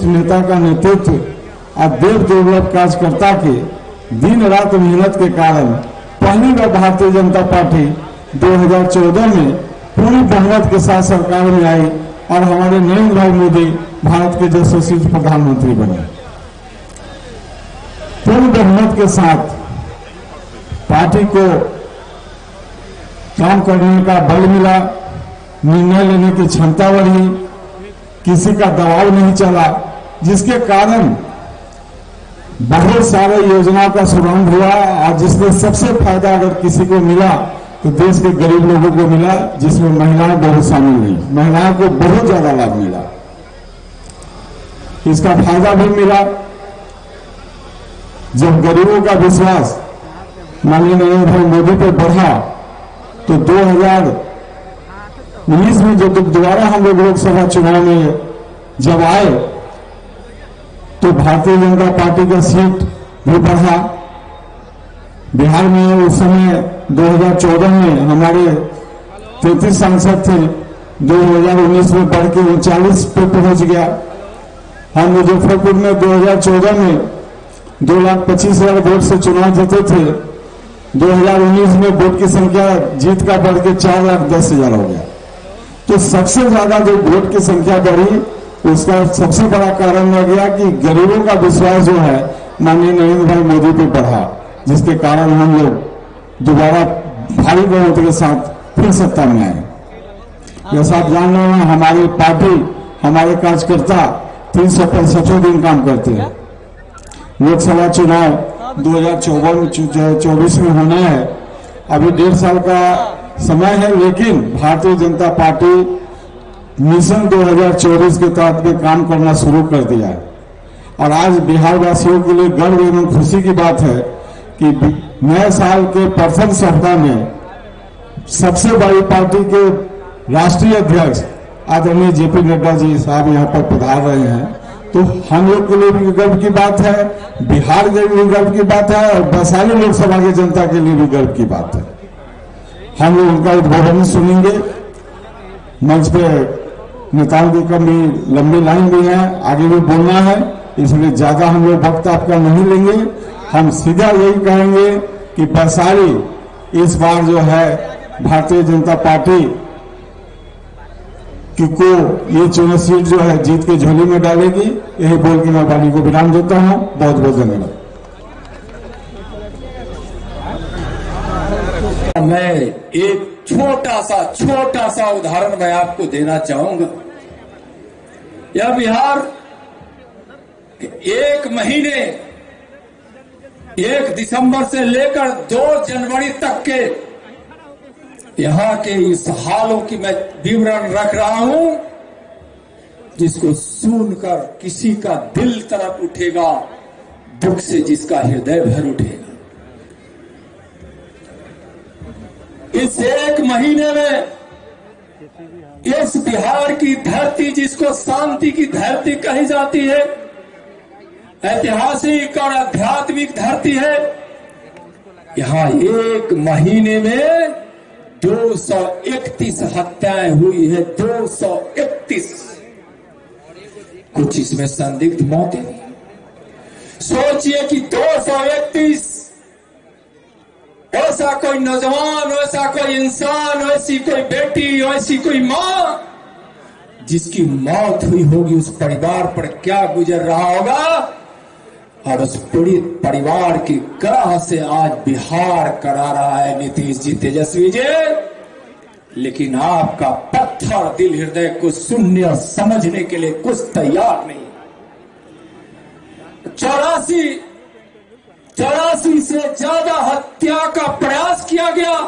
नेता का नेतृत्व और देव दुर्लभ कार्यकर्ता के दिन रात मेहनत के कारण पहली बार भारतीय जनता पार्टी 2014 में पूरी बहुमत के साथ सरकार में आई और हमारे नरेंद्र भाई मोदी भारत के यशस्वी प्रधानमंत्री बने। पूर्ण बहुमत के साथ पार्टी को काम करने का बल मिला, निर्णय लेने की क्षमता बढ़ी, किसी का दबाव नहीं चला, जिसके कारण बहुत सारे योजनाओं का शुभारंभ हुआ और जिसमें सबसे फायदा अगर किसी को मिला तो देश के गरीब लोगों को मिला, जिसमें महिलाएं बहुत शामिल हुई। महिलाओं को बहुत ज्यादा लाभ मिला, इसका फायदा भी मिला। जब गरीबों का विश्वास माननीय नरेंद्र भाई मोदी पर बढ़ा तो 2019 में जब दोबारा हम लोग लोकसभा चुनाव में जब आए तो भारतीय जनता पार्टी का सीट भी बढ़ा। बिहार में उस समय 2014 में हमारे 33 सांसद थे, 2019 में बढ़ के 39 पे पहुंच गया। हम मुजफ्फरपुर में 2014 में 2,25,000 वोट से चुनाव जीते थे। 2019 में वोट की संख्या जीत का बढ़ के 4,10,000 हो गया। तो सबसे ज्यादा जो वोट की संख्या बढ़ी उसका सबसे बड़ा कारण रह गया कि गरीबों का विश्वास जो है माननीय नरेंद्र भाई मोदी पे बढ़ा, जिसके कारण हम लोग दोबारा भारी बहुमत के साथ फिर सत्ता में आए। जैसा आप जान रहे हैं हमारी पार्टी, हमारे कार्यकर्ता 365 दिन काम करते हैं। लोकसभा चुनाव 2024 में होना है, अभी 1.5 साल का समय है, लेकिन भारतीय जनता पार्टी मिशन 2024 के तहत में काम करना शुरू कर दिया है। और आज बिहार वासियों के लिए गर्व एवं खुशी की बात है कि नए साल के प्रथम सप्ताह में सबसे बड़ी पार्टी के राष्ट्रीय अध्यक्ष आदरणीय जेपी नड्डा जी साहब यहाँ पर पधार रहे हैं। तो हम लोग के लिए भी गर्व की बात है, बिहार के लिए गर्व की बात है और वैशाली लोकसभा की जनता के लिए भी गर्व की बात है। हम लोग उनका उद्बोधन सुनेंगे। मंच पे नेताओं की कमी लंबी लाइन भी है, आगे भी बोलना है, इसलिए ज्यादा हम लोग वक्त आपका नहीं लेंगे। हम सीधा यही कहेंगे कि वैशाली इस बार जो है भारतीय जनता पार्टी को ये चुनाव सीट जो है जीत के झोली में डालेगी। यही बोल के मैं वाणी को विराम देता हूं। बहुत बहुत धन्यवाद। मैं एक छोटा सा उदाहरण मैं आपको देना चाहूंगा। यह बिहार 1 महीने 1 दिसंबर से लेकर 2 जनवरी तक के यहां के इस हालों की मैं विवरण रख रहा हूं, जिसको सुनकर किसी का दिल तरफ उठेगा, दुख से जिसका हृदय भर उठेगा। इस 1 महीने में इस बिहार की धरती, जिसको शांति की धरती कही जाती है, ऐतिहासिक और आध्यात्मिक धरती है, यहां 1 महीने में 231 हत्याएं हुई है। 231, कुछ इसमें संदिग्ध मौतें। सोचिए कि 231 ऐसा कोई नौजवान, ऐसा कोई इंसान, ऐसी कोई बेटी, ऐसी कोई मां जिसकी मौत हुई होगी, उस परिवार पर क्या गुजर रहा होगा। और उस पीड़ित परिवार की ग्रह से आज बिहार करा रहा है नीतीश जी, तेजस्वी जी। लेकिन आपका पत्थर दिल हृदय को सुनने और समझने के लिए कुछ तैयार नहीं। 84 से ज्यादा हत्या का प्रयास किया गया।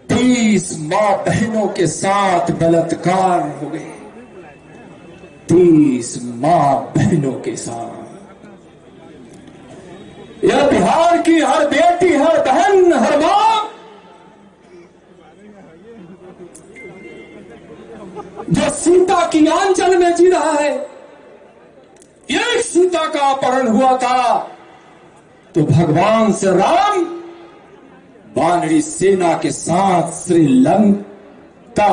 30 मां बहनों के साथ बलात्कार हो गए। 30 मां बहनों के साथ। यह बिहार की हर बेटी, हर बहन, हर मां जो सीता की आंचल में जी रहा है। एक सीता का अपहरण हुआ था तो भगवान श्री राम वानरी सेना के साथ श्रीलंका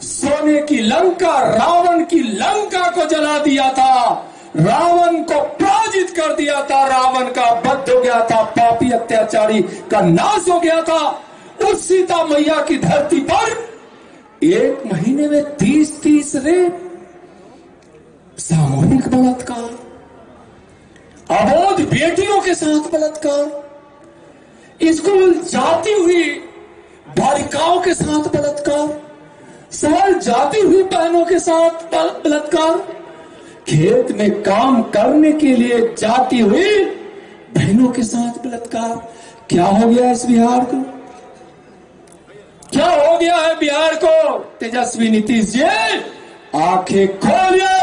सोने की लंका, रावण की लंका को जला दिया था, रावण को पराजित कर दिया था, रावण का वध हो गया था, पापी अत्याचारी का नाश हो गया था। उस सीता मैया की धरती पर 1 महीने में 30-30 रेप, सामूहिक बलात्कार, अबोध बेटियों के साथ बलात्कार, स्कूल जाती हुई बालिकाओं के साथ बलात्कार, शहर जाती हुई बहनों के साथ बलात्कार, खेत में काम करने के लिए जाती हुई बहनों के साथ बलात्कार। क्या हो गया इस बिहार को? क्या हो गया है बिहार को? तेजस्वी नीतीश जी आंखें खोलिए,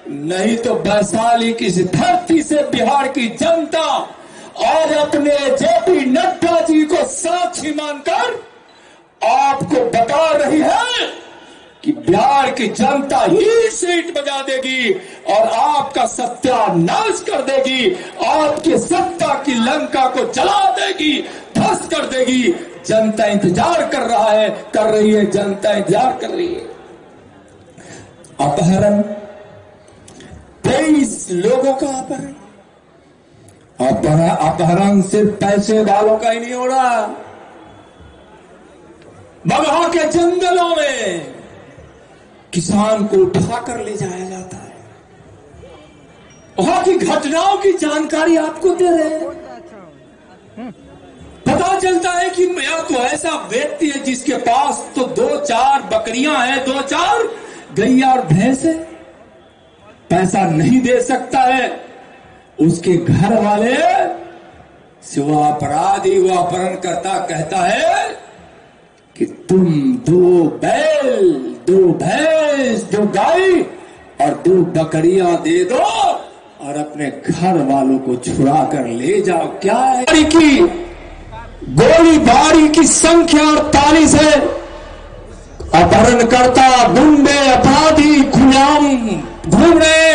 नहीं तो वैशाली की इस धरती से बिहार की जनता और अपने जेपी नड्डा जी को साक्षी मानकर आपको बता रही है कि बिहार की जनता ही सीट बजा देगी और आपका सत्यानाश कर देगी, आपके सत्ता की लंका को जला देगी, ध्वस्त कर देगी। जनता इंतजार कर रही है, जनता इंतजार कर रही है। अपहरण, 23 लोगों का अपहरण सिर्फ पैसे वालों का ही नहीं हो रहा। बगहा के जंगलों में किसान को उठाकर ले जाया जाता है। वहां की घटनाओं की जानकारी आपको दे रहे हैं। पता चलता है कि या तो ऐसा व्यक्ति है जिसके पास तो 2-4 बकरियां हैं, 2-4 गैया और भैंस है, पैसा नहीं दे सकता है। उसके घर वाले से वो अपराधी, वो अपहरण करता कहता है कि तुम 2 बैल, 2 भैंस, 2 गाय और 2 बकरियां दे दो और अपने घर वालों को छुड़ा कर ले जाओ। क्या है की गोलीबारी की संख्या 48 है। अपहरणकर्ता, गुंडे, अपराधी खुलेआम घूम रहे,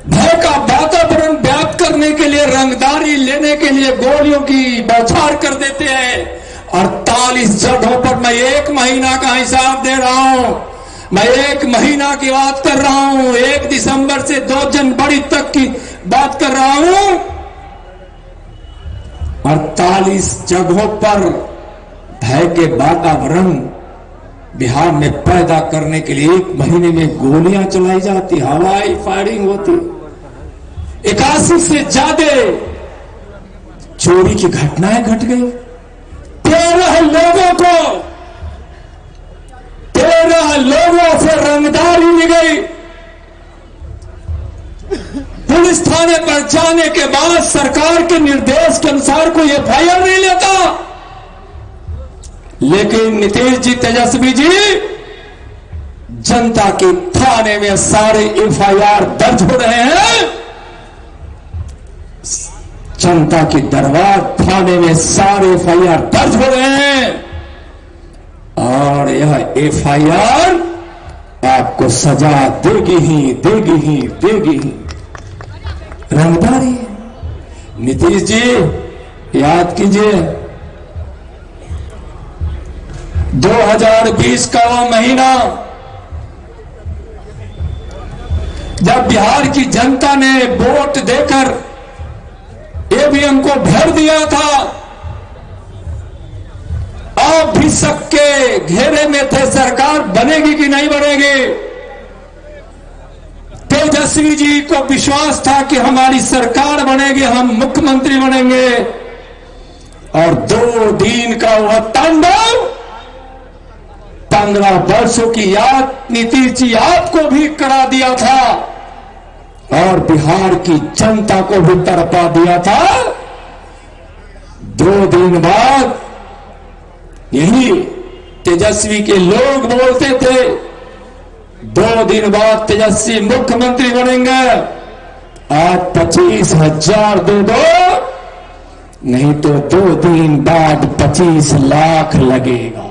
भय का वातावरण व्याप्त करने के लिए, रंगदारी लेने के लिए गोलियों की बौछार कर देते हैं। 48 जगहों पर मैं 1 महीना का हिसाब दे रहा हूं, मैं 1 महीना की बात कर रहा हूं, 1 दिसंबर से 2 जनवरी तक की बात कर रहा हूं। 48 जगहों पर भय के वातावरण बिहार में पैदा करने के लिए 1 महीने में गोलियां चलाई जाती, हवाई फायरिंग होती। 81 से ज्यादा चोरी की घटनाएं घट गई। 13 लोगों से रंगदारी ली गई। पुलिस थाने पर जाने के बाद सरकार के निर्देश के अनुसार कोई एफआईआर नहीं लेता, लेकिन नीतीश जी, तेजस्वी जी जनता के थाने में सारे एफआईआर दर्ज हो रहे हैं। जनता के दरबार थाने में सारे एफआईआर दर्ज हो रहे हैं और यह एफआईआर आपको सजा देगी ही देगी ही देगी ही। रंगदारी। नीतीश जी याद कीजिए, 2020 का वो महीना जब बिहार की जनता ने वोट देकर ईवीएम को भर दिया था, आप भी सबके घेरे में थे, सरकार बनेगी कि नहीं बनेगी। तेजस्वी जी को विश्वास था कि हमारी सरकार बनेगी, हम मुख्यमंत्री बनेंगे, और 2 दिन का वह तांडव, 15 वर्षों की याद नीतीश जी आपको भी करा दिया था और बिहार की जनता को भी तड़पा दिया था। 2 दिन बाद यही तेजस्वी के लोग बोलते थे 2 दिन बाद तेजस्वी मुख्यमंत्री बनेंगे। आज 25,000 दे दो, नहीं तो 2 दिन बाद 25 लाख लगेगा।